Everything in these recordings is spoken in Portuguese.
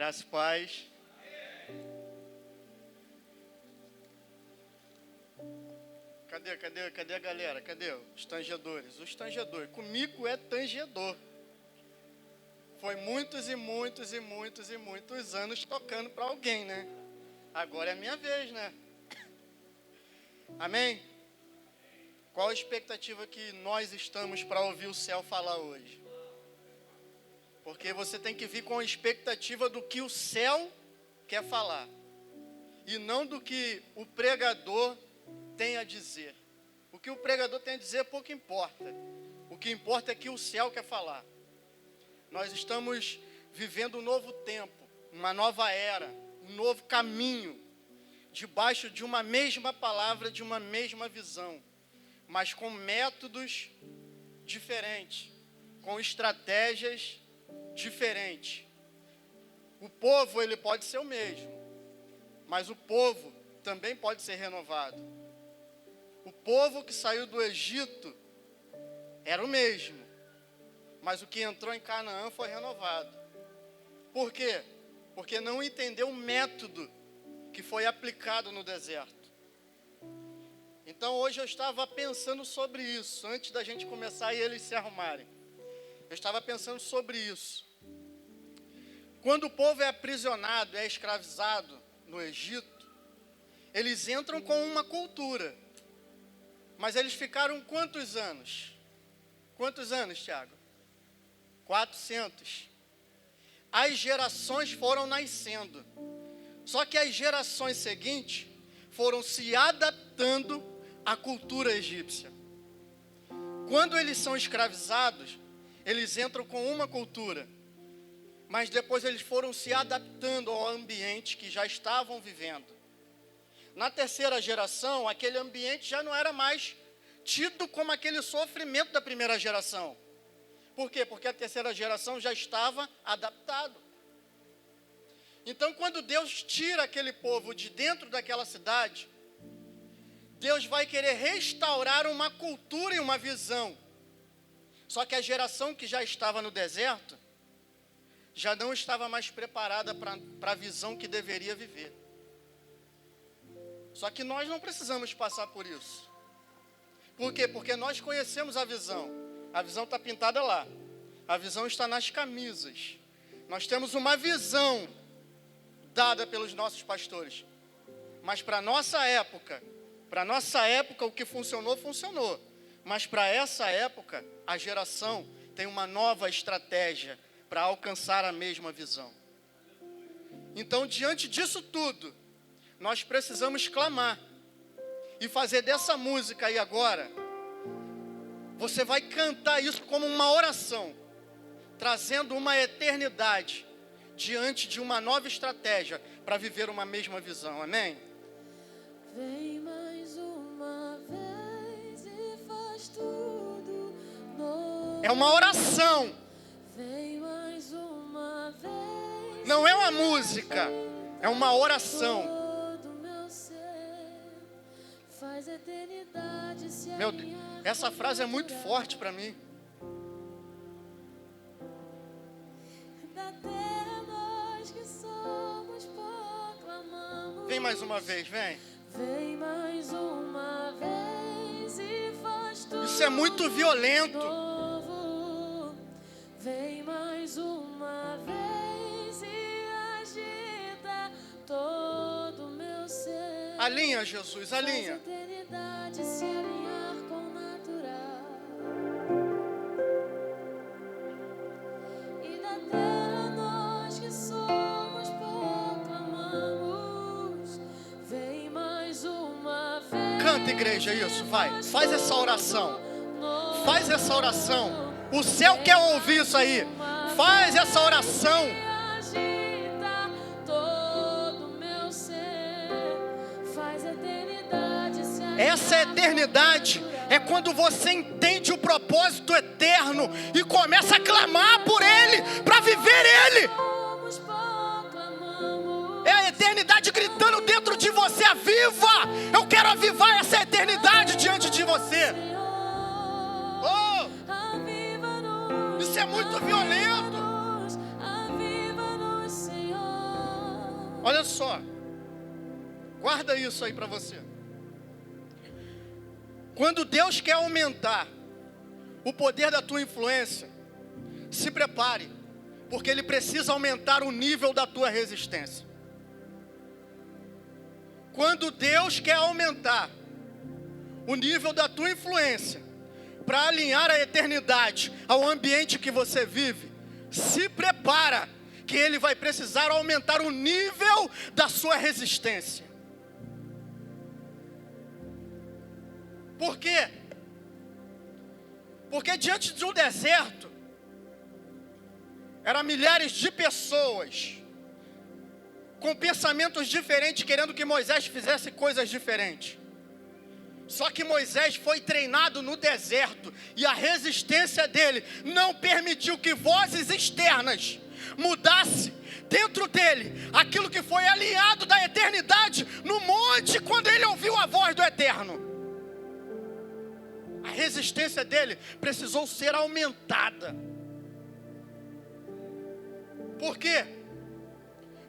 Graça e paz. Cadê a galera? Cadê os tangedores? Os tangedores. Comigo é tangedor. Foi muitos anos tocando para alguém, né? Agora é a minha vez, né? Amém? Qual a expectativa que nós estamos para ouvir o céu falar hoje? Porque você tem que vir com a expectativa do que o céu quer falar. E não do que o pregador tem a dizer. O que o pregador tem a dizer pouco importa. O que importa é que o céu quer falar. Nós estamos vivendo um novo tempo, uma nova era, um novo caminho, debaixo de uma mesma palavra, de uma mesma visão, mas com métodos diferentes, com estratégias diferentes. O povo, ele pode ser o mesmo, mas o povo também pode ser renovado. O povo que saiu do Egito era o mesmo, mas o que entrou em Canaã foi renovado. Por quê? Porque não entendeu o método que foi aplicado no deserto. Então hoje eu estava pensando sobre isso, antes da gente começar e eles se arrumarem. Eu estava pensando sobre isso. Quando o povo é aprisionado, é escravizado no Egito, eles entram com uma cultura. Mas eles ficaram quantos anos? Quantos anos, Tiago? 400. As gerações foram nascendo. Só que as gerações seguintes foram se adaptando à cultura egípcia. Quando eles são escravizados, eles entram com uma cultura. Mas depois eles foram se adaptando ao ambiente que já estavam vivendo. Na terceira geração, aquele ambiente já não era mais tido como aquele sofrimento da primeira geração. Por quê? Porque a terceira geração já estava adaptado. Então, quando Deus tira aquele povo de dentro daquela cidade, Deus vai querer restaurar uma cultura e uma visão. Só que a geração que já estava no deserto, já não estava mais preparada para a visão que deveria viver. Só que nós não precisamos passar por isso. Por quê? Porque nós conhecemos a visão. A visão está pintada lá. A visão está nas camisas. Nós temos uma visão dada pelos nossos pastores. Mas para a nossa época, o que funcionou, funcionou. Mas para essa época, a geração tem uma nova estratégia para alcançar a mesma visão. Então, diante disso tudo, nós precisamos clamar e fazer dessa música aí agora. Você vai cantar isso como uma oração, trazendo uma eternidade diante de uma nova estratégia para viver uma mesma visão. Amém? Vem mais uma vez e faz tudo novo. É uma oração. Vem mais uma vez. Não é uma música, é uma oração. Faz a eternidade se Meu Deus, essa frase é muito forte para mim. Da terra nós que somos proclamamos. Vem mais uma vez, vem. Vem mais uma vez e faz tudo. Isso é muito violento. Novo. Vem mais uma vez e agita todo o meu ser. Alinha, Jesus, alinha. Faz a eternidade se alinhar com o natural. E da terra nós que somos proclamamos. Vem mais uma vez. Canta, igreja, isso, vai. Faz essa oração. Faz essa oração. O céu quer ouvir isso aí. Faz essa oração. Agita todo o meu ser. Faz a eternidade se alinhar. Essa eternidade é quando você entende o propósito eterno e começa a clamar por Ele, para viver Ele. Somos proclamamos. É a eternidade gritando dentro de você, aviva! Eu quero avivar essa eternidade diante de você. Oh, Aviva-nos, isso é muito violento. aviva-nos, Senhor. Olha só, guarda isso aí para você. Quando Deus quer aumentar o poder da tua influência, se prepare, porque Ele precisa aumentar o nível da tua resistência. Quando Deus quer aumentar o nível da tua influência, para alinhar a eternidade ao ambiente que você vive, se prepara, que Ele vai precisar aumentar o nível da sua resistência. Por quê? Porque diante de um deserto, eram milhares de pessoas com pensamentos diferentes, querendo que Moisés fizesse coisas diferentes. Só que Moisés foi treinado no deserto, e a resistência dele não permitiu que vozes externas mudasse dentro dele aquilo que foi alinhado da eternidade no monte, quando ele ouviu a voz do Eterno. A resistência dele precisou ser aumentada. Por quê?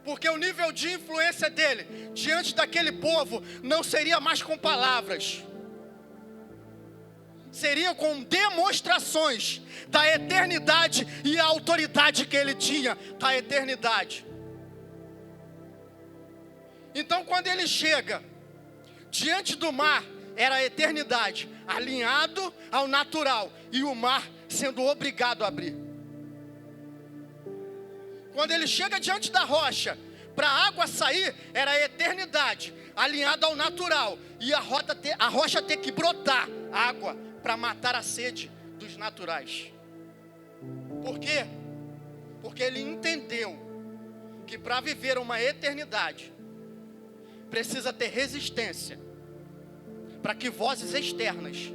Porque o nível de influência dele diante daquele povo não seria mais com palavras, seria com demonstrações da eternidade e a autoridade que ele tinha da eternidade. Então, quando ele chega diante do mar, era a eternidade alinhado ao natural e o mar sendo obrigado a abrir. Quando ele chega diante da rocha, para a água sair, era a eternidade alinhada ao natural e a rocha ter que brotar água para matar a sede dos naturais. Por quê? Porque ele entendeu que para viver uma eternidade precisa ter resistência, para que vozes externas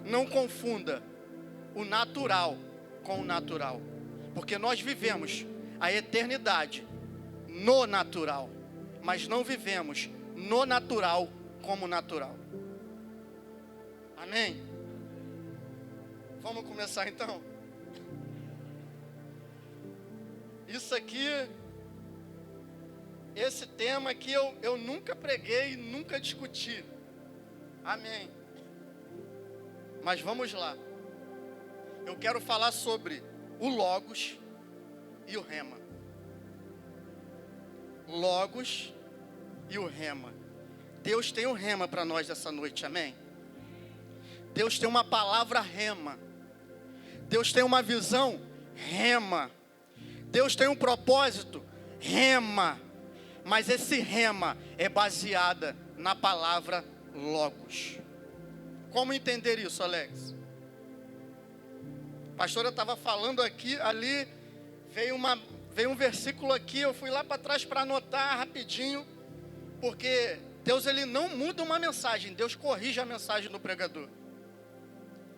não confunda o natural com o natural, porque nós vivemos a eternidade no natural, mas não vivemos no natural como natural. Amém? Vamos começar então? Isso aqui, esse tema aqui eu nunca preguei e nunca discuti. Amém? Mas vamos lá. Eu quero falar sobre o Logos e o Rema. Logos e o Rema. Deus tem um Rema para nós essa noite, amém? Deus tem uma palavra Rema. Deus tem uma visão Rema. Deus tem um propósito Rema. Mas esse Rema é baseada na palavra Logos. Como entender isso, Alex? A pastora estava falando aqui, ali veio um versículo aqui, eu fui lá para trás para anotar rapidinho, porque Deus ele não muda uma mensagem, Deus corrige a mensagem do pregador.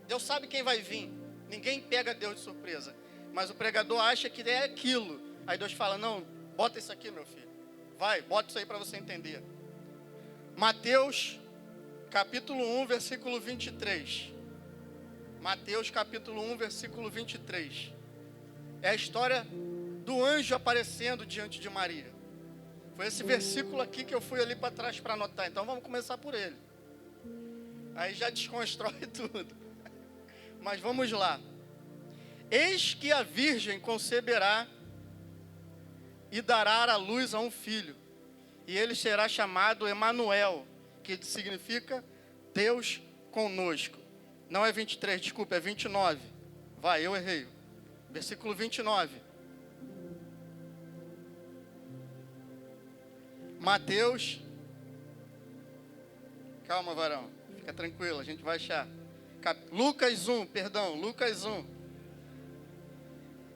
Deus sabe quem vai vir, ninguém pega Deus de surpresa, mas o pregador acha que é aquilo. Aí Deus fala, não, bota isso aqui, meu filho, vai, bota isso aí para você entender. Mateus capítulo 1, versículo 23. Mateus capítulo 1, versículo 23. É a história do anjo aparecendo diante de Maria. Foi esse versículo aqui que eu fui ali para trás para anotar. Então vamos começar por ele. Aí já desconstrói tudo. Mas vamos lá. Eis que a virgem conceberá e dará à luz a um filho. E ele será chamado Emanuel, que significa Deus conosco. Não é 23, desculpa, é 29. Vai, eu errei. Versículo 29. Mateus. Calma, varão. Fica tranquilo, a gente vai achar. Lucas 1, perdão, Lucas 1.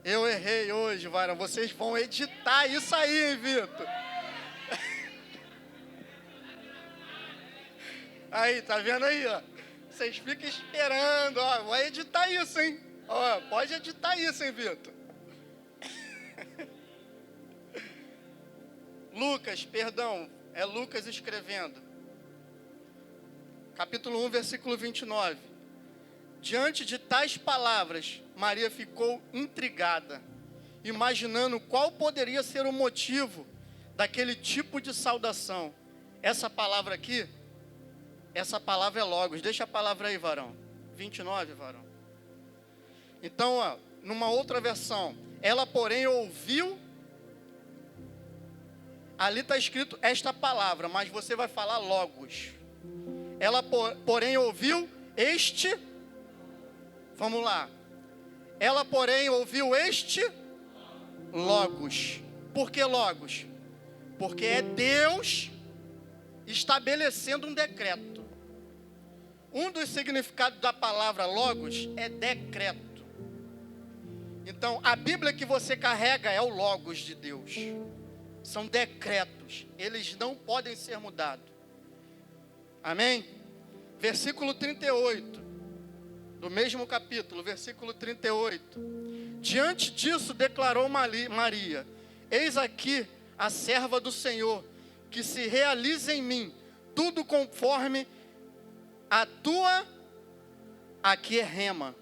Eu errei hoje, varão. Vocês vão editar isso aí, hein, Vitor? Aí, tá vendo aí, ó? Vocês ficam esperando, ó. Vai editar isso, hein? Ó, pode editar isso, hein, Vitor? Lucas, perdão, é Lucas escrevendo. Capítulo 1, versículo 29. Diante de tais palavras, Maria ficou intrigada, imaginando qual poderia ser o motivo daquele tipo de saudação. Essa palavra aqui, essa palavra é logos. Deixa a palavra aí, varão. 29, varão. Então, ó, numa outra versão, ela, porém, ouviu. Ali está escrito esta palavra, mas você vai falar logos. Ela, porém, ouviu este. Vamos lá. Ela, porém, ouviu este logos. Por que logos? Porque é Deus estabelecendo um decreto. Um dos significados da palavra logos é decreto. Então, a Bíblia que você carrega é o logos de Deus. São decretos. Eles não podem ser mudados. Amém? Versículo 38. Do mesmo capítulo, versículo 38. Diante disso declarou Maria: eis aqui a serva do Senhor, que se realize em mim tudo conforme a tua, aqui é rema.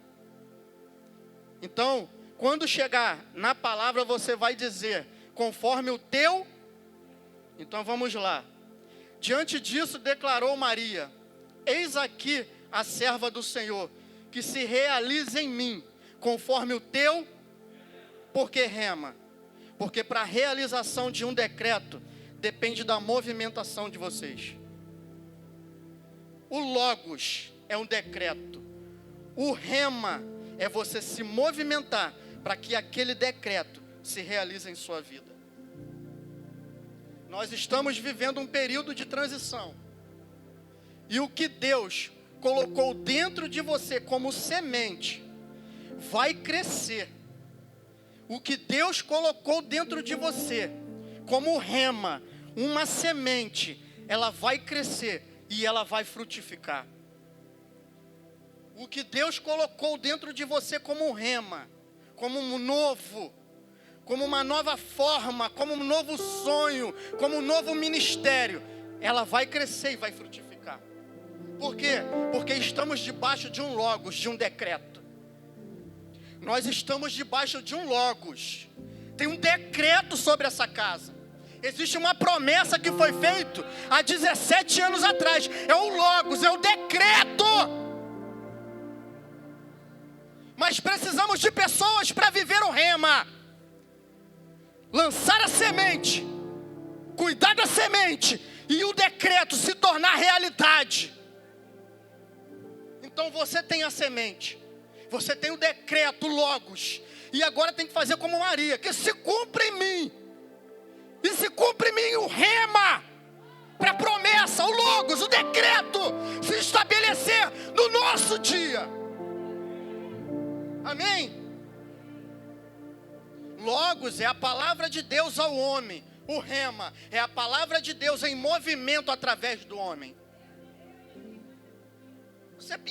Então, quando chegar na palavra, você vai dizer, conforme o teu. Então vamos lá. Diante disso declarou Maria: eis aqui a serva do Senhor, que se realize em mim, conforme o teu, porque rema. Porque para a realização de um decreto, depende da movimentação de vocês. O logos é um decreto. O rema é você se movimentar para que aquele decreto se realize em sua vida. Nós estamos vivendo um período de transição. E o que Deus colocou dentro de você como semente vai crescer. O que Deus colocou dentro de você como rema, uma semente, ela vai crescer e ela vai frutificar. O que Deus colocou dentro de você como rema, como um novo, como uma nova forma, como um novo sonho, como um novo ministério, ela vai crescer e vai frutificar. Por quê? Porque estamos debaixo de um logos, de um decreto. Nós estamos debaixo de um logos. Tem um decreto sobre essa casa. Existe uma promessa que foi feita há 17 anos atrás. É o logos, é o decreto. Mas precisamos de pessoas para viver o rema. Lançar a semente, cuidar da semente e o decreto se tornar realidade. Então você tem a semente, você tem o decreto, logos, e agora tem que fazer como Maria, que se cumpre em mim, e se cumpre em mim o rema, para a promessa, o logos, o decreto, se estabelecer no nosso dia. Amém? Logos é a palavra de Deus ao homem. O rema é a palavra de Deus em movimento através do homem.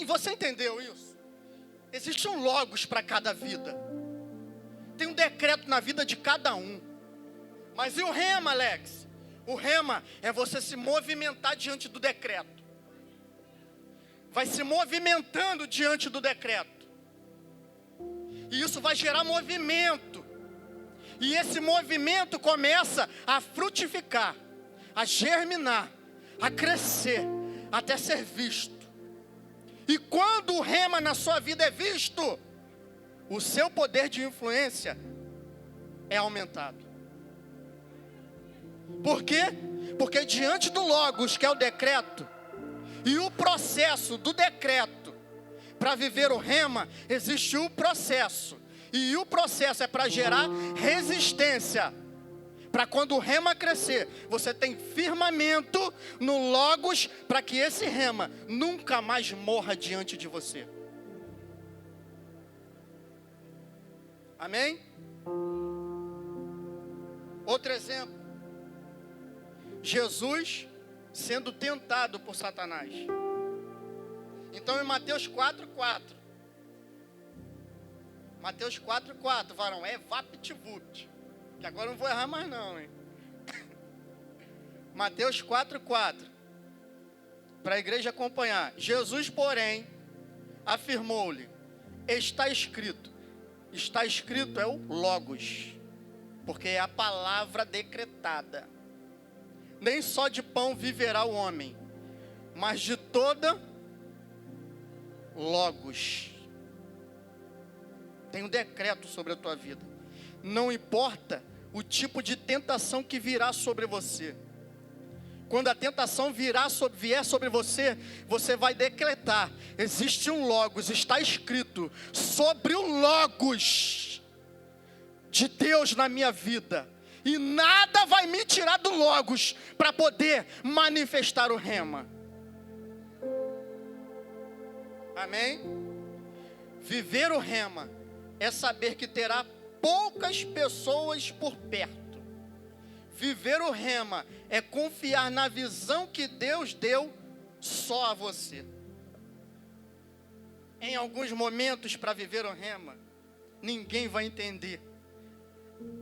Você entendeu isso? Existe um logos para cada vida. Tem um decreto na vida de cada um. Mas e o rema, Alex? O rema é você se movimentar diante do decreto. Vai se movimentando diante do decreto. E isso vai gerar movimento. E esse movimento começa a frutificar, a germinar, a crescer, até ser visto. E quando o rema na sua vida é visto, o seu poder de influência é aumentado. Por quê? Porque diante do logos, que é o decreto, e o processo do decreto, para viver o rema, existe o processo. E o processo é para gerar resistência. Para quando o rema crescer, você tem firmamento no logos, para que esse rema nunca mais morra diante de você. Amém? Outro exemplo. Jesus sendo tentado por Satanás. Então em Mateus 4:4. Mateus 4:4, varão, é vapt-vupt. Que agora eu não vou errar mais não, hein? Mateus 4:4. Para a igreja acompanhar. Jesus, porém, afirmou-lhe: está escrito. Está escrito é o logos. Porque é a palavra decretada. nem só de pão viverá o homem, mas de toda logos. Tem um decreto sobre a tua vida. Não importa o tipo de tentação que virá sobre você. Quando a tentação vier sobre você, você vai decretar: existe um logos, está escrito sobre o logos de Deus na minha vida. E nada vai me tirar do logos para poder manifestar o rema. Amém? Viver o rema é saber que terá poucas pessoas por perto. Viver o rema é confiar na visão que Deus deu só a você. Em alguns momentos, para viver o rema, ninguém vai entender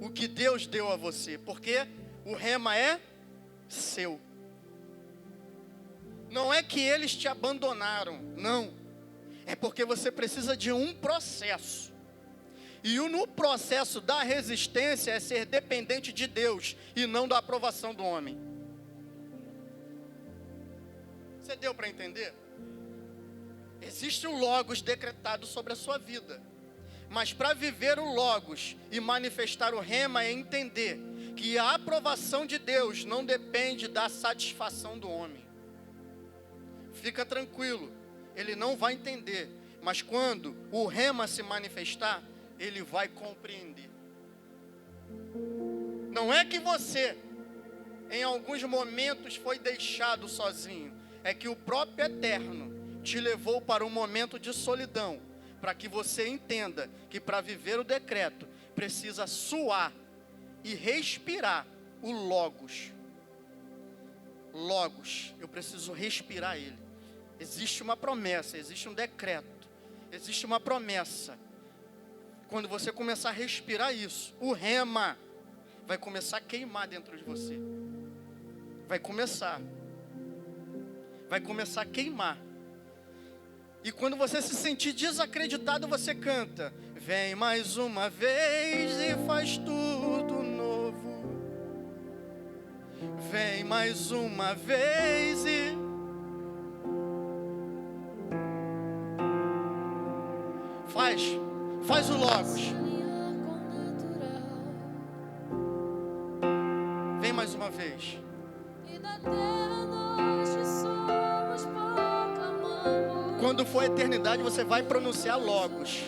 o que Deus deu a você, porque o rema é seu. Não é que eles te abandonaram, não. É porque você precisa de um processo. E no processo da resistência é ser dependente de Deus e não da aprovação do homem. Você deu para entender? Existe o logos decretado sobre a sua vida. Mas para viver o logos e manifestar o rema é entender que a aprovação de Deus não depende da satisfação do homem. Fica tranquilo, ele não vai entender. Mas quando o rema se manifestar, ele vai compreender. Não é que você, em alguns momentos, foi deixado sozinho. É que o próprio Eterno te levou para um momento de solidão, para que você entenda que para viver o decreto, precisa suar e respirar o logos. Logos, eu preciso respirar ele. Existe uma promessa, existe um decreto, existe uma promessa. Quando você começar a respirar isso, o rema vai começar a queimar dentro de você. Vai começar a queimar. E quando você se sentir desacreditado, você canta: vem mais uma vez e faz tudo novo. Vem mais uma vez e... Faz o logos. Vem mais uma vez. Quando for a eternidade, você vai pronunciar logos.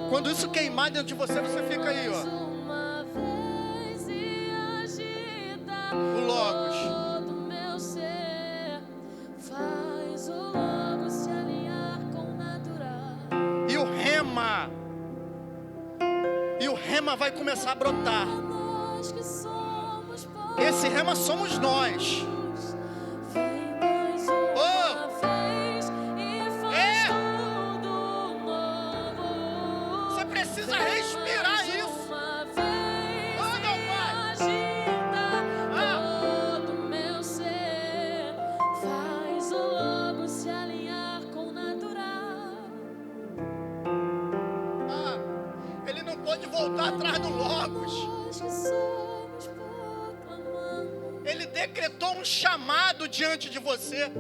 Quando isso queimar dentro de você, você fica aí, ó. O logos. E o rema vai começar a brotar. Esse rema somos nós. Você precisa respirar isso. Oh, meu Pai. Todo meu ser faz o logo se alinhar com o natural. Ele não pode voltar atrás do logos. Ele decretou um chamado diante de você.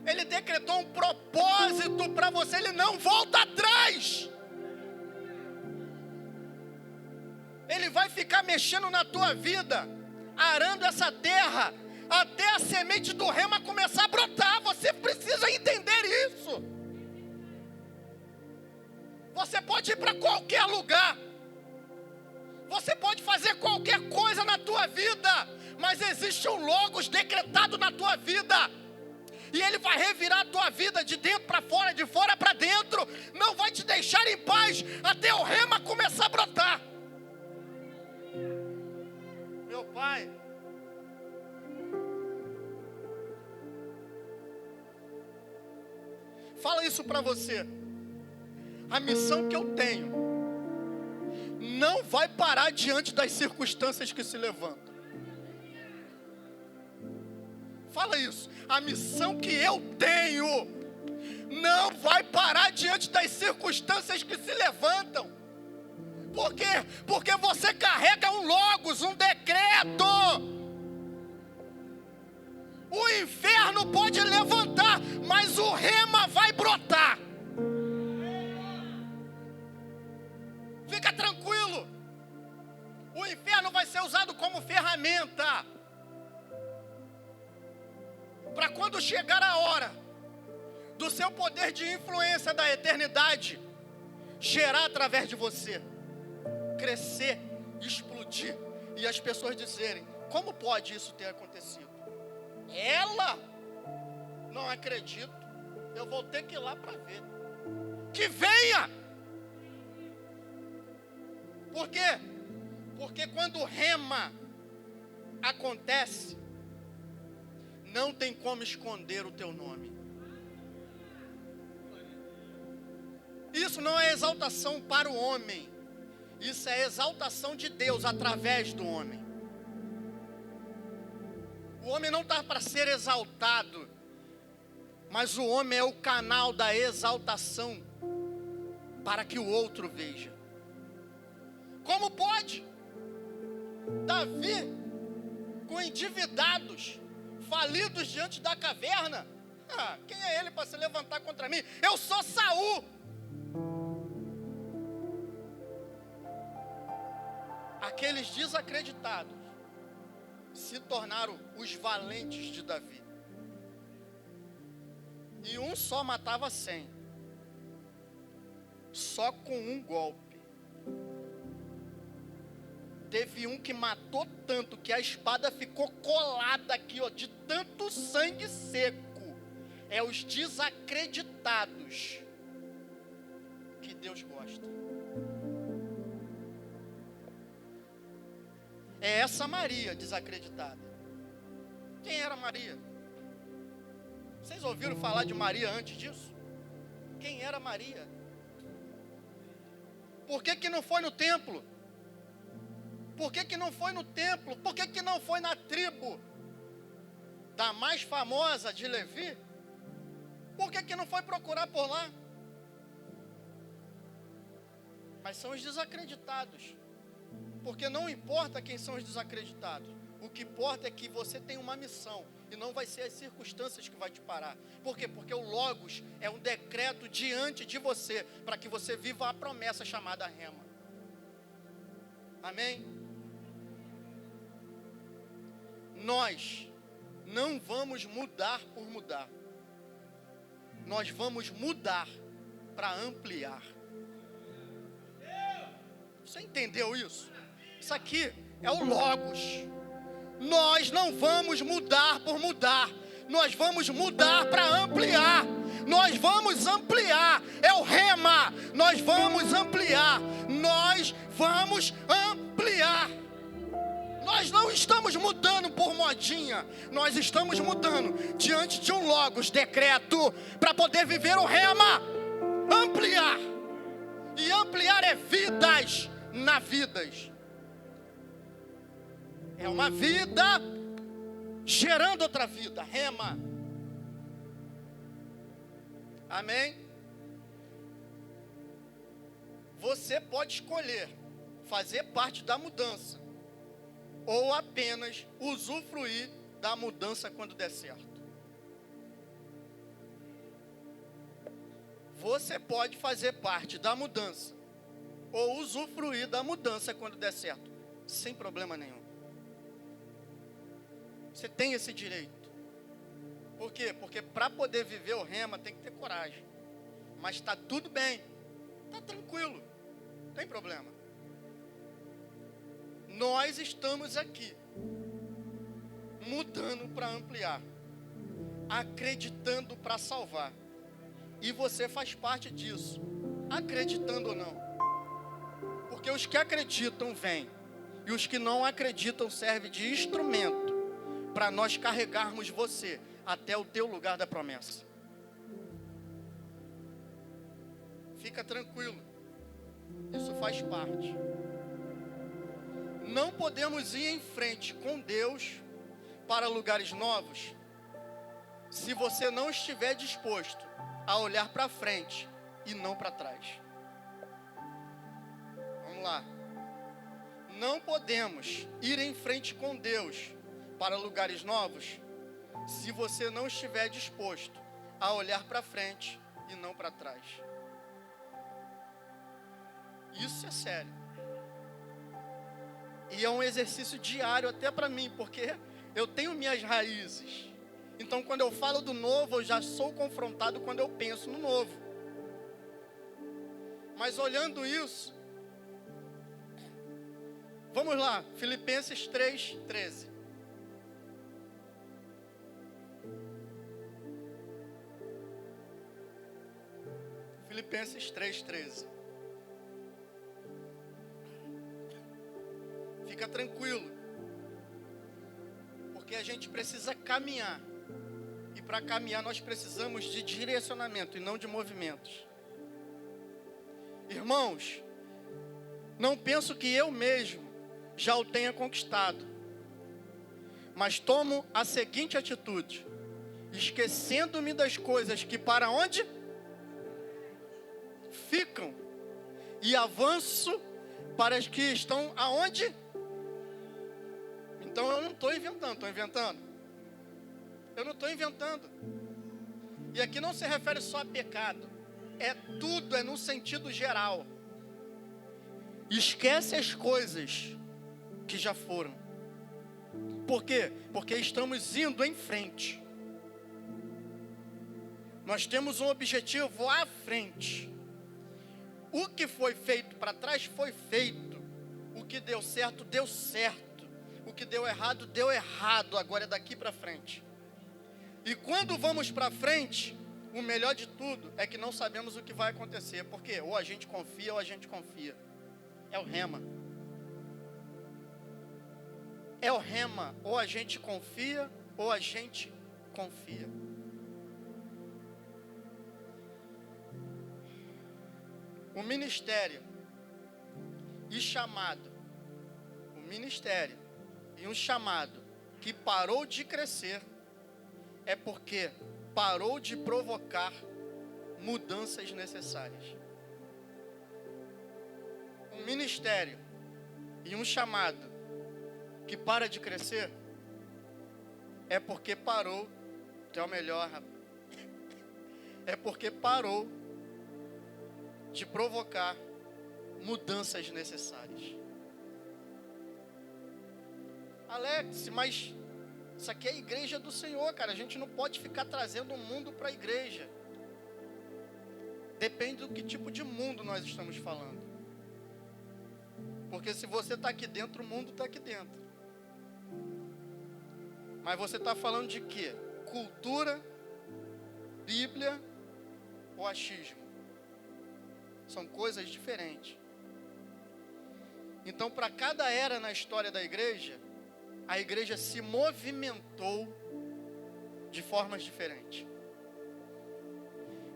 Ele decretou um propósito para você. Ele não volta atrás. Ele vai ficar mexendo na tua vida, arando essa terra, até a semente do rema começar a brotar. Você precisa entender isso. Você pode ir para qualquer lugar. Você pode fazer qualquer coisa na tua vida, mas existe um logos decretado na tua vida. E ele vai revirar a tua vida de dentro para fora, de fora para dentro. Não vai te deixar em paz até o rema começar a brotar. Meu Pai, fala isso para você. A missão que eu tenho não vai parar diante das circunstâncias que se levantam. Fala isso. A missão que eu tenho não vai parar diante das circunstâncias que se levantam. Por quê? Porque você carrega um logos, um decreto. O inferno pode levantar, mas o rema vai brotar. Fica tranquilo. O inferno vai ser usado como ferramenta para quando chegar a hora do seu poder de influência da eternidade gerar através de você, crescer, explodir, e as pessoas dizerem: como pode isso ter acontecido? Ela? Não acredito, eu vou ter que ir lá para ver. Que venha! Por quê? Porque quando rema acontece, não tem como esconder o teu nome. Isso não é exaltação para o homem. Isso é exaltação de Deus através do homem. O homem não está para ser exaltado, mas o homem é o canal da exaltação para que o outro veja. Como pode Davi, com endividados, falidos diante da caverna, quem é ele para se levantar contra mim? Eu sou Saul. Aqueles desacreditados se tornaram os valentes de Davi. E um só matava 100. Só com um golpe. Teve um que matou tanto que a espada ficou colada aqui, ó, de tanto sangue seco. É os desacreditados que Deus gosta. É essa Maria desacreditada. Quem era Maria? Vocês ouviram falar de Maria antes disso? Quem era Maria? Por que não foi no templo? Por que não foi no templo? Por que não foi na tribo da mais famosa de Levi? Por que não foi procurar por lá? Mas são os desacreditados. Porque não importa quem são os desacreditados. O que importa é que você tem uma missão. E não vai ser as circunstâncias que vai te parar. Por quê? Porque o Logos é um decreto diante de você, para que você viva a promessa chamada rema. Amém? Nós não vamos mudar por mudar. Nós vamos mudar para ampliar. Você entendeu isso? Isso aqui é o Logos. Nós não vamos mudar por mudar. Nós vamos mudar para ampliar. Nós vamos ampliar. É o rema. Nós vamos ampliar. Nós vamos ampliar. Nós não estamos mudando por modinha. Nós estamos mudando diante de um Logos, decreto, para poder viver o rema. Ampliar. E ampliar é vidas na vidas. É uma vida gerando outra vida. Rema. Amém? Você pode escolher fazer parte da mudança ou apenas usufruir da mudança quando der certo. Você pode fazer parte da mudança ou usufruir da mudança quando der certo, sem problema nenhum. Você tem esse direito. Por quê? Porque para poder viver o rema tem que ter coragem. Mas está tudo bem, está tranquilo, não tem problema. Nós estamos aqui mudando para ampliar, acreditando para salvar. E você faz parte disso, acreditando ou não. Porque os que acreditam vêm, e os que não acreditam servem de instrumento para nós carregarmos você até o teu lugar da promessa. Fica tranquilo, isso faz parte. Não podemos ir em frente com Deus para lugares novos se você não estiver disposto a olhar para frente e não para trás. Vamos lá. não podemos ir em frente com Deus para lugares novos se você não estiver disposto a olhar para frente e não para trás. Isso é sério. E é um exercício diário até para mim, porque eu tenho minhas raízes. Então, quando eu falo do novo, eu já sou confrontado quando eu penso no novo. Mas olhando isso, vamos lá, Filipenses 3:13. Filipenses 3:13. Fica tranquilo, porque a gente precisa caminhar. E para caminhar nós precisamos de direcionamento e não de movimentos. Irmãos, não penso que eu mesmo já o tenha conquistado, mas tomo a seguinte atitude: esquecendo-me das coisas que para onde ficam, e avanço para as que estão aonde? Então eu não estou inventando, estou inventando? Eu não estou inventando. E aqui não se refere só a pecado, é tudo, é num sentido geral. Esquece as coisas que já foram. Por quê? Porque estamos indo em frente. Nós temos um objetivo à frente. O que foi feito para trás foi feito. O que deu certo, deu certo. O que deu errado, deu errado. Agora é daqui para frente. E quando vamos para frente, o melhor de tudo é que não sabemos o que vai acontecer. Porque ou a gente confia ou a gente confia. É o rema. É o rema. Ou a gente confia ou a gente confia. O ministério e chamado, o ministério e um chamado que parou de crescer é porque parou de provocar mudanças necessárias. Um ministério e um chamado que para de crescer é porque parou, tu é o melhor, rapaz. É porque parou de provocar mudanças necessárias. Alex, mas isso aqui é a igreja do Senhor, cara. A gente não pode ficar trazendo o mundo para a igreja. Depende do que tipo de mundo nós estamos falando. Porque se você está aqui dentro, o mundo está aqui dentro. Mas você está falando de quê? Cultura, Bíblia ou achismo? São coisas diferentes. Então, para cada era na história da igreja, a igreja se movimentou de formas diferentes.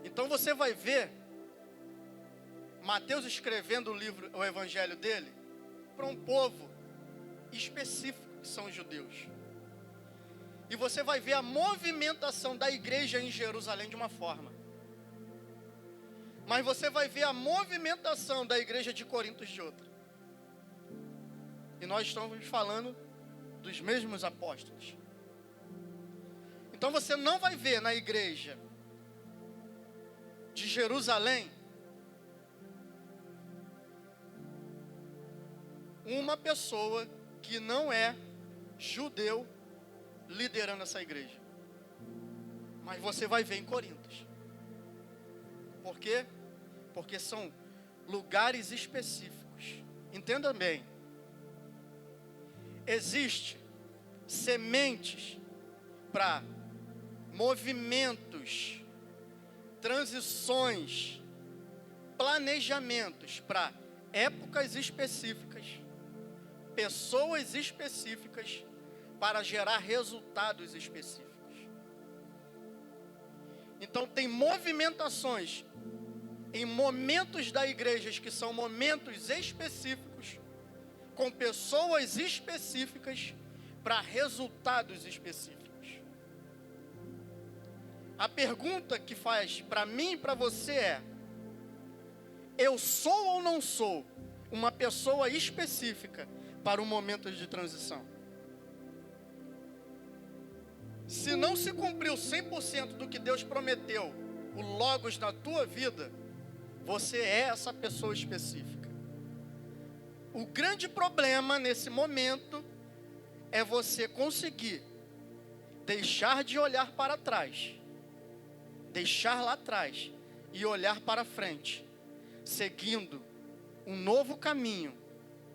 Então você vai ver Mateus escrevendo o evangelho dele para um povo específico, que são os judeus. E você vai ver a movimentação da igreja em Jerusalém de uma forma. Mas você vai ver a movimentação da igreja de Corinto de outra. E nós estamos falando dos mesmos apóstolos. Então você não vai ver na igreja de Jerusalém uma pessoa que não é judeu liderando essa igreja. Mas você vai ver em Corinto. Por quê? Porque são lugares específicos. Entenda bem. Existem sementes para movimentos, transições, planejamentos para épocas específicas, pessoas específicas, para gerar resultados específicos. Então tem movimentações em momentos da igreja que são momentos específicos, com pessoas específicas, para resultados específicos. A pergunta que faz para mim e para você é: eu sou ou não sou uma pessoa específica para um momento de transição. Se não se cumpriu 100% do que Deus prometeu, o Logos na tua vida, você é essa pessoa específica. O grande problema nesse momento é você conseguir deixar de olhar para trás, deixar lá atrás e olhar para frente, seguindo um novo caminho,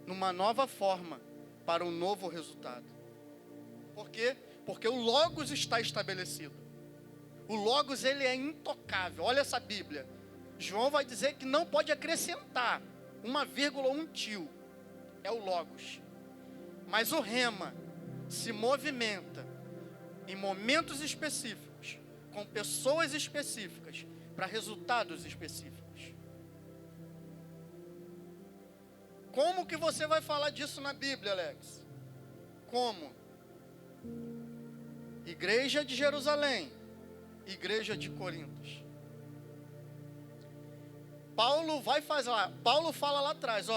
numa nova forma, para um novo resultado. Por quê? Porque o Logos está estabelecido. O Logos, ele é intocável. Olha essa Bíblia. João vai dizer que não pode acrescentar uma vírgula ou um tio. É o Logos. Mas o Rema se movimenta em momentos específicos, com pessoas específicas, para resultados específicos. Como que você vai falar disso na Bíblia, Alex? Como? Igreja de Jerusalém, Igreja de Corintos. Paulo fala lá atrás,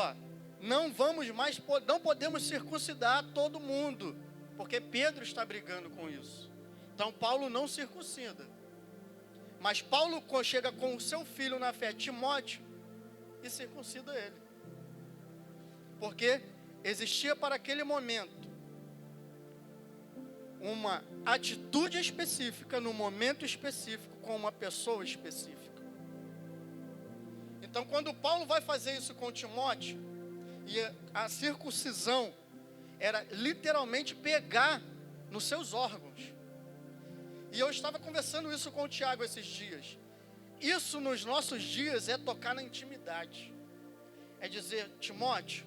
não podemos circuncidar todo mundo, porque Pedro está brigando com isso. Então Paulo não circuncida. Mas Paulo chega com o seu filho na fé, Timóteo, e circuncida ele. Porque existia para aquele momento uma atitude específica, no momento específico, com uma pessoa específica. Então, quando Paulo vai fazer isso com Timóteo, e a circuncisão era literalmente pegar nos seus órgãos. E eu estava conversando isso com o Tiago esses dias. Isso nos nossos dias é tocar na intimidade. É dizer, Timóteo,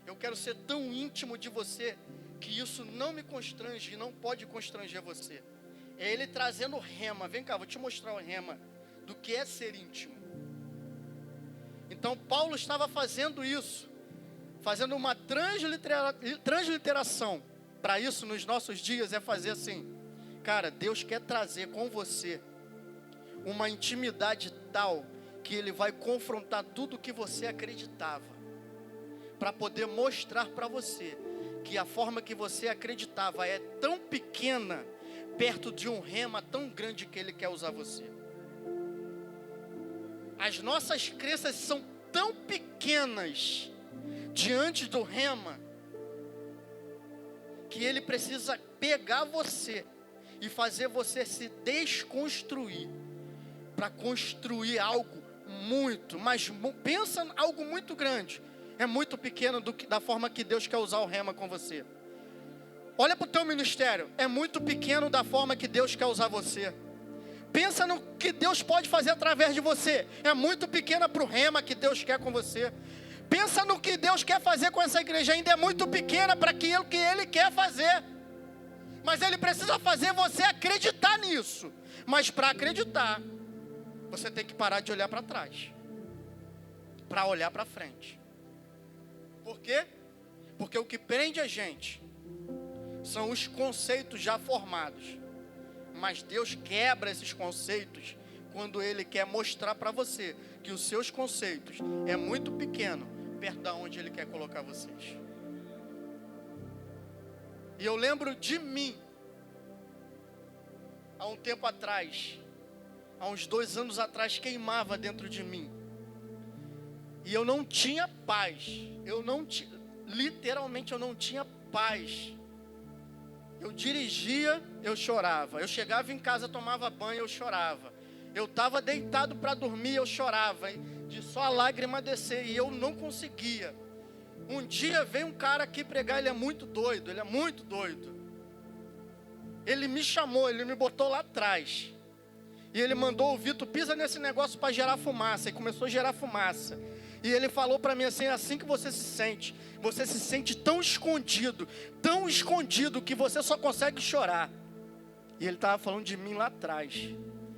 eu quero ser tão íntimo de você que isso não me constrange e não pode constranger você. É ele trazendo o rema. Vem cá, vou te mostrar o rema do que é ser íntimo. Então Paulo estava fazendo isso, fazendo uma transliteração. Para isso, nos nossos dias, é fazer assim. Cara, Deus quer trazer com você uma intimidade tal que Ele vai confrontar tudo que você acreditava, para poder mostrar para você que a forma que você acreditava é tão pequena perto de um rema tão grande que Ele quer usar você. As nossas crenças são tão pequenas diante do rema que Ele precisa pegar você e fazer você se desconstruir para construir algo muito, mas pensa algo muito grande. É muito pequeno da forma que Deus quer usar o rema com você. Olha para o teu ministério. É muito pequeno da forma que Deus quer usar você. Pensa no que Deus pode fazer através de você. É muito pequena para o rema que Deus quer com você. Pensa no que Deus quer fazer com essa igreja. Ainda é muito pequena para aquilo que Ele quer fazer. Mas Ele precisa fazer você acreditar nisso. Mas para acreditar, você tem que parar de olhar para trás, para olhar para frente. Por quê? Porque o que prende a gente são os conceitos já formados. Mas Deus quebra esses conceitos quando Ele quer mostrar para você que os seus conceitos é muito pequeno perto de onde Ele quer colocar vocês. E eu lembro de mim, há um tempo atrás, há uns 2 anos atrás, queimava dentro de mim. E eu não tinha paz. Literalmente eu não tinha paz. Eu dirigia, eu chorava. Eu chegava em casa, tomava banho, eu chorava. Eu estava deitado para dormir, eu chorava. De só a lágrima descer, e eu não conseguia. Um dia veio um cara aqui pregar, ele é muito doido. Ele me chamou, ele me botou lá atrás. E ele mandou o Vitor, pisa nesse negócio para gerar fumaça. E começou a gerar fumaça. E ele falou para mim assim, é assim que você se sente. Você se sente tão escondido que você só consegue chorar. E ele estava falando de mim lá atrás.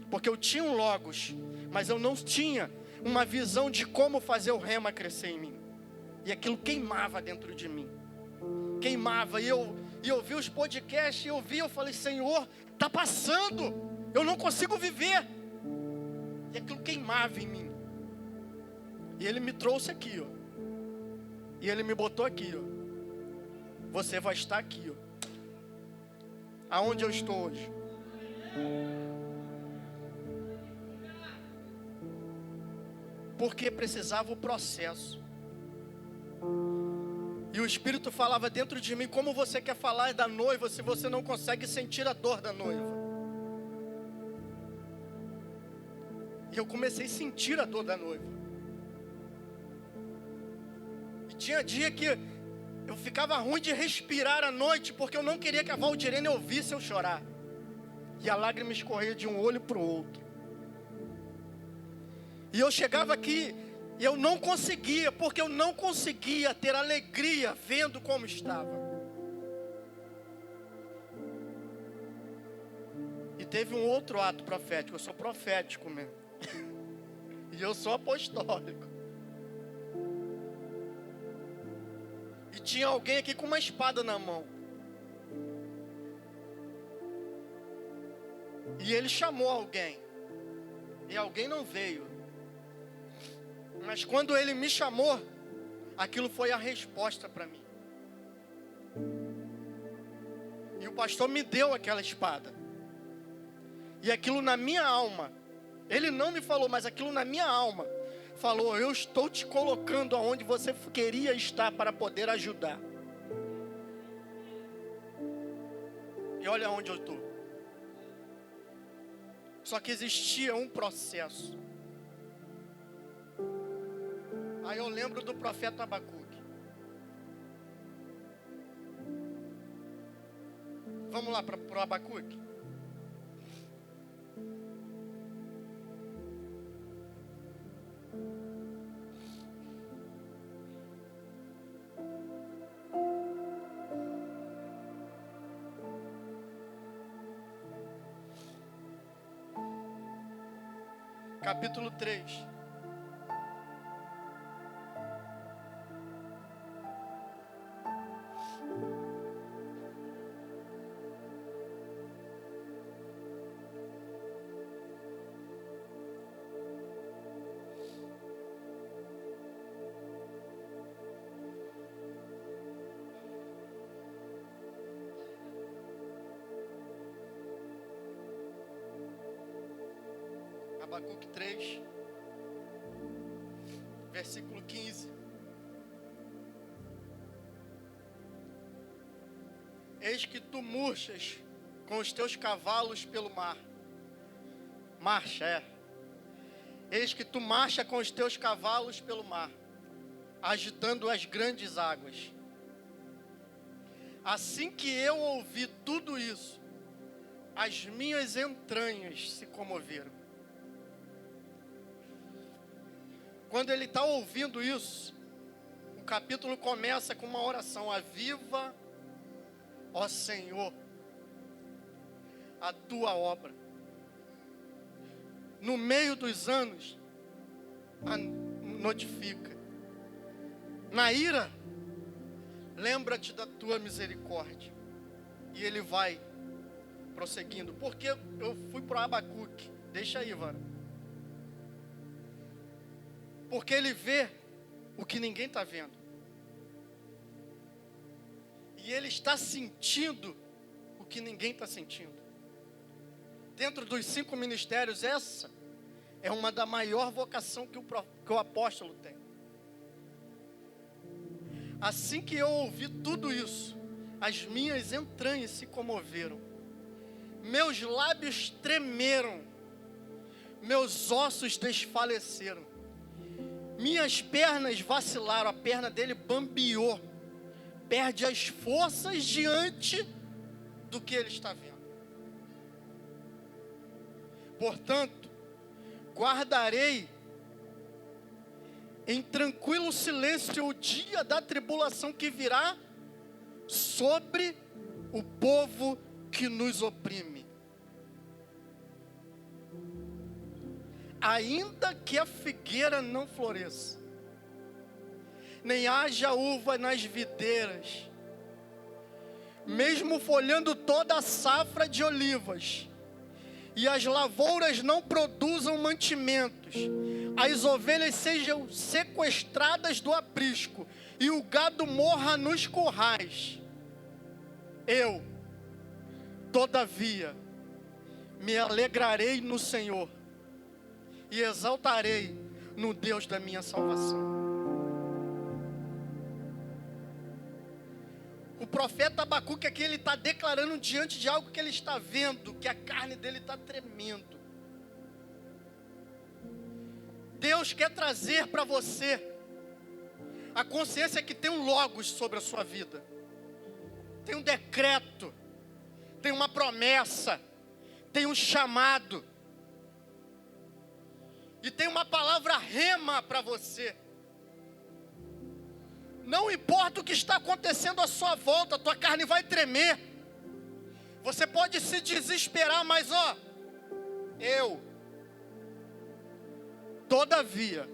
Porque eu tinha um Logos, mas eu não tinha uma visão de como fazer o rema crescer em mim. E aquilo queimava dentro de mim. Queimava. E eu vi os podcasts, eu falei, Senhor, está passando. Eu não consigo viver. E aquilo queimava em mim. E Ele me trouxe aqui, E Ele me botou aqui, você vai estar aqui, ó, aonde eu estou hoje. Porque precisava o processo. E o Espírito falava dentro de mim: como você quer falar da noiva se você não consegue sentir a dor da noiva? E eu comecei a sentir a dor da noiva. E tinha dia que eu ficava ruim de respirar à noite, porque eu não queria que a Valdirene ouvisse eu chorar. E a lágrima escorria de um olho para o outro. E eu chegava aqui e eu não conseguia, porque eu não conseguia ter alegria vendo como estava. E teve um outro ato profético. Eu sou profético mesmo. E eu sou apostólico. E tinha alguém aqui com uma espada na mão. E ele chamou alguém. E alguém não veio. Mas quando ele me chamou, aquilo foi a resposta para mim. E o pastor me deu aquela espada. E aquilo na minha alma, ele não me falou, mas aquilo na minha alma falou: eu estou te colocando aonde você queria estar para poder ajudar. E olha onde eu estou. Só que existia um processo. Aí eu lembro do profeta Abacuque. Vamos lá para o Abacuque. Capítulo 3. Abacuque 3, versículo 15. Eis que tu murchas com os teus cavalos pelo mar. Marcha, Eis que tu marcha com os teus cavalos pelo mar, agitando as grandes águas. Assim que eu ouvi tudo isso, as minhas entranhas se comoveram. Quando ele está ouvindo isso, o capítulo começa com uma oração: aviva, ó Senhor, a tua obra. No meio dos anos, notifica. Na ira, lembra-te da tua misericórdia. E ele vai prosseguindo. Porque eu fui para o Abacuque. Deixa aí, Vara. Porque ele vê o que ninguém está vendo. E ele está sentindo o que ninguém está sentindo. Dentro dos 5 ministérios, essa é uma da maior vocação que o apóstolo tem. Assim que eu ouvi tudo isso, as minhas entranhas se comoveram. Meus lábios tremeram. Meus ossos desfaleceram. Minhas pernas vacilaram, a perna dele bambeou. Perde as forças diante do que ele está vendo. Portanto, guardarei em tranquilo silêncio o dia da tribulação que virá sobre o povo que nos oprime. Ainda que a figueira não floresça, nem haja uva nas videiras, mesmo folhando toda a safra de olivas, e as lavouras não produzam mantimentos, as ovelhas sejam sequestradas do aprisco, e o gado morra nos currais, Eu, todavia, me alegrarei no Senhor e exaltarei no Deus da minha salvação. O profeta Abacuque aqui, ele está declarando diante de algo que ele está vendo, que a carne dele está tremendo. Deus quer trazer para você a consciência que tem um logos sobre a sua vida. Tem um decreto, tem uma promessa, tem um chamado. E tem uma palavra rema para você. Não importa o que está acontecendo à sua volta, a tua carne vai tremer. Você pode se desesperar, mas eu, todavia,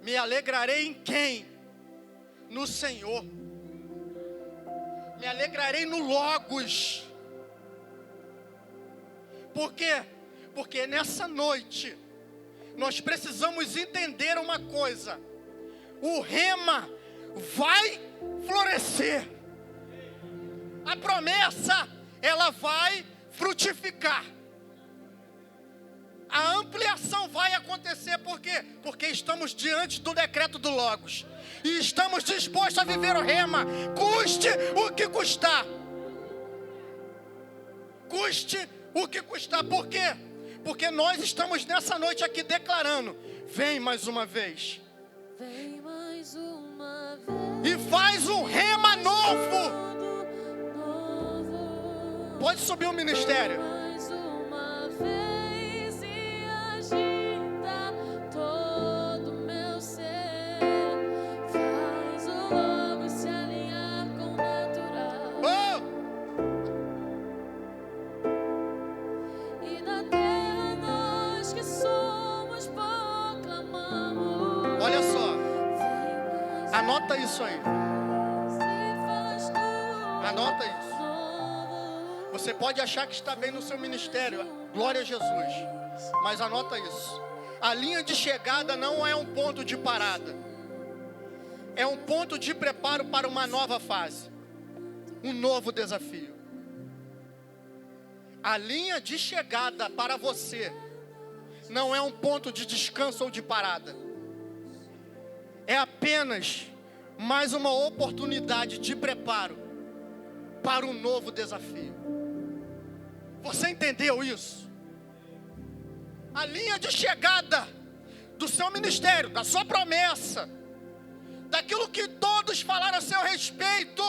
me alegrarei em quem? No Senhor. Me alegrarei no Logos. Por quê? Porque nessa noite, nós precisamos entender uma coisa. O rema vai florescer. A promessa, ela vai frutificar. A ampliação vai acontecer, por quê? Porque estamos diante do decreto do Logos. E estamos dispostos a viver o rema, custe o que custar. Custe o que custar, por quê? Porque nós estamos nessa noite aqui declarando, vem mais uma vez. Vem mais uma vez. E faz um rema novo. Pode subir o ministério. Mais uma vez e agita todo meu ser. Faz o logo se alinhar com o natural. E na terra nós que somos proclamamos. Olha só. Anota isso aí. Anota isso. Você pode achar que está bem no seu ministério. Glória a Jesus. Mas anota isso. A linha de chegada não é um ponto de parada. É um ponto de preparo para uma nova fase. Um novo desafio. A linha de chegada para você não é um ponto de descanso ou de parada. É apenas mais uma oportunidade de preparo para um novo desafio. Você entendeu isso? A linha de chegada do seu ministério, da sua promessa, daquilo que todos falaram a seu respeito,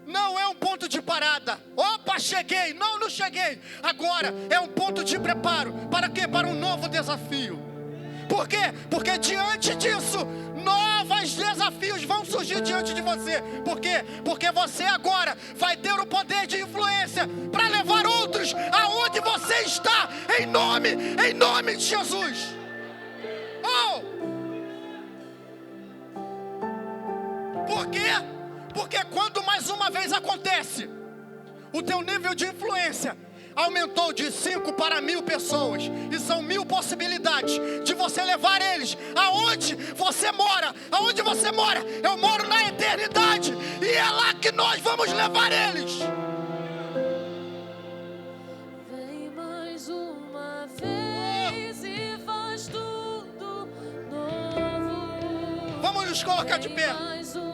não é um ponto de parada. Opa, cheguei. Não cheguei. Agora é um ponto de preparo. Para quê? Para um novo desafio. Por quê? Porque diante disso, novos desafios vão surgir diante de você. Por quê? Porque você agora vai ter o poder de influência para levar outros aonde você está, em nome de Jesus. Por quê? Porque quando mais uma vez acontece, o teu nível de influência aumentou de 5 para 1000 pessoas. E são 1000 possibilidades de você levar eles aonde você mora. Aonde você mora? Eu moro na eternidade. E é lá que nós vamos levar eles. Vem mais uma vez e faz tudo novo. Vamos nos colocar de pé. Mais uma